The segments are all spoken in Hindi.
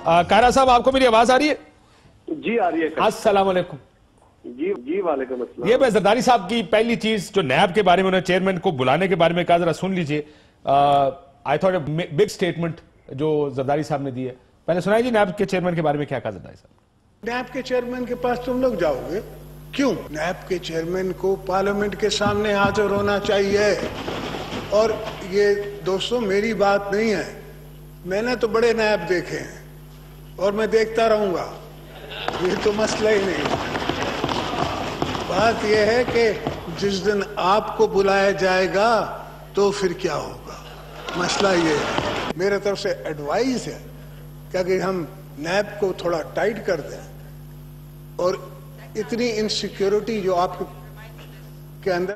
कायरा साहब, आपको मेरी आवाज आ रही है? जी आ रही है। अस्सलाम वालेकुम। जी जी वालेकुम अस्सलाम। ये मैं जरदारी साहब की पहली चीज जो नैब के बारे में उन्होंने चेयरमैन को बुलाने के बारे में कहा, जरा सुन लीजिए। आई थॉट बिग स्टेटमेंट जो जरदारी साहब ने दी है, पहले सुनाई जी नैब के चेयरमैन के बारे में क्या कहा जरदारी साहब। नैब के चेयरमैन के पास तुम लोग जाओगे क्यों? नैब के चेयरमैन को पार्लियामेंट के सामने हाजिर होना चाहिए। और ये दोस्तों मेरी बात नहीं है, मैंने तो बड़े नैब देखे हैं और मैं देखता रहूंगा, ये तो मसला ही नहीं। बात यह है कि जिस दिन आपको बुलाया जाएगा तो फिर क्या होगा, मसला ये है। मेरे तरफ से एडवाइस है कि अगर हम नैब को थोड़ा टाइट कर दें और इतनी इनसिक्योरिटी जो आपके अंदर।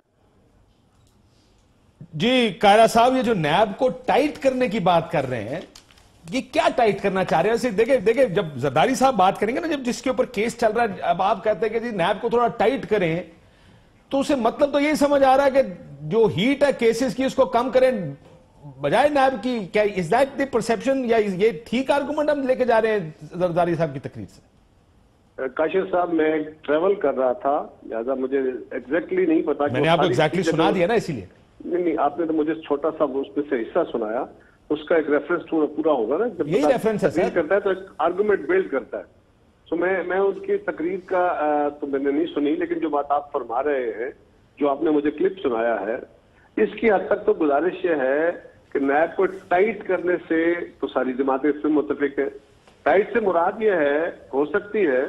जी कायरा साहब, ये जो नैब को टाइट करने की बात कर रहे हैं, ये क्या टाइट करना चाह रहे हैं? देखिए जब जरदारी साहब बात करेंगे ना, जब जिसके ऊपर केस चल रहा है, अब आप कहते हैं कि जी नैब को थोड़ा टाइट करें, तो उसे मतलब तो ये समझ आ रहा है कि जो हीट है केसेस की उसको कम करें बजाय नैब की। क्या इज दैट द परसेप्शन, या ये ठीक आर्गुमेंट हम लेके जा रहे हैं जरदारी साहब की तकरीर से? काशिफ साहब, मैं ट्रेवल कर रहा था, लिहाजा मुझे एग्जैक्टली नहीं पता। मैंने आपको एग्जैक्टली सुना दिया ना, इसीलिए। नहीं, आपने तो मुझे छोटा सा उसमें से हिस्सा सुनाया, उसका एक रेफरेंस पूरा होगा ना। जब यही रेफरेंस है सर, करता है तो एक आर्गुमेंट बिल्ड करता है। तो मैं उनकी तकरीर का तो मैंने नहीं सुनी, लेकिन जो बात आप फरमा रहे हैं, जो आपने मुझे क्लिप सुनाया है, इसकी हद तक तो गुजारिश ये है कि नैब को टाइट करने से तो सारी जमातें इसमें मुत्तफिक है। टाइट से मुराद ये है, हो सकती है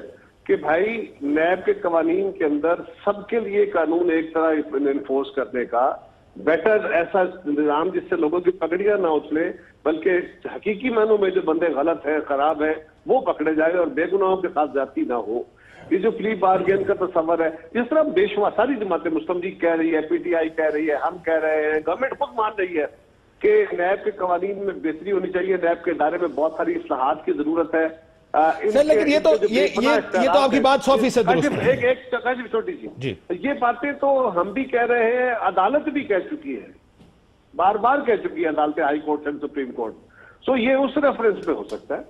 कि भाई नैब के कवानीन के अंदर सबके लिए कानून एक तरह इन्फोर्स करने का बेटर ऐसा निजाम जिससे लोगों की पकड़ियां ना उछले, बल्कि हकीकी मानों में जो बंदे गलत है, खराब है, वो पकड़े जाए और बेगुनाहों के साथ ज्यादती ना हो। ये जो प्ली बार्गेन का तस्वर है, जिस तरह बेशुमार सारी जमातें, मुस्लिम लीग कह रही है, पीटीआई कह रही है, हम कह रहे हैं, गवर्नमेंट खुद मान रही है कि नैब के कवानीन में बेहतरी होनी चाहिए, नैब के दायरे में बहुत सारी इस्लाहात की जरूरत है। सर लेकिन ये तो आपकी बात 100% दुरुस्त है। एक छोटी सी ये बातें तो हम भी कह रहे हैं, अदालत भी कह चुकी है, बार बार कह चुकी है अदालतें, high court and supreme court. So ये उस रेफरेंस पे हो सकता है।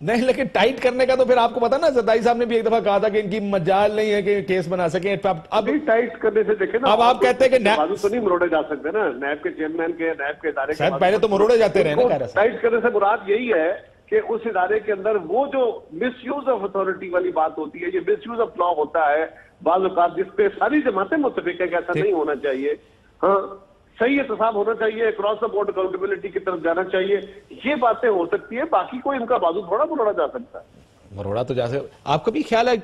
नहीं, लेकिन टाइट करने का तो फिर आपको पता ना, जरदारी साहब ने भी एक दफा कहा था कि इनकी मजाल नहीं है कि केस बना सके। अब टाइट करने से देखे ना, अब आप कहते हैं कि बाजू तो नहीं मरोड़े जा सकते ना, नैब के चेयरमैन के, नैब के इदारे के। पहले तो मरोड़े जाते रहे ना। टाइट करने से मुराद यही है कि उस इदारे के अंदर वो जो मिसयूज ऑफ अथॉरिटी वाली बात होती है, ये मिसयूज ऑफ लॉ होता है बाज़ औक़ात, जिसपे सारी जमातें मुत्तफिक है कि ऐसा नहीं होना चाहिए। हाँ, सही एहतसाब होना चाहिए, क्रॉस द बोर्ड अकाउंटेबिलिटी की तरफ जाना चाहिए, ये बातें हो सकती है। बाकी कोई इनका बाजू थोड़ा मरोड़ा जा सकता है। मरोड़ा तो जा सकता। आपका भी ख्याल है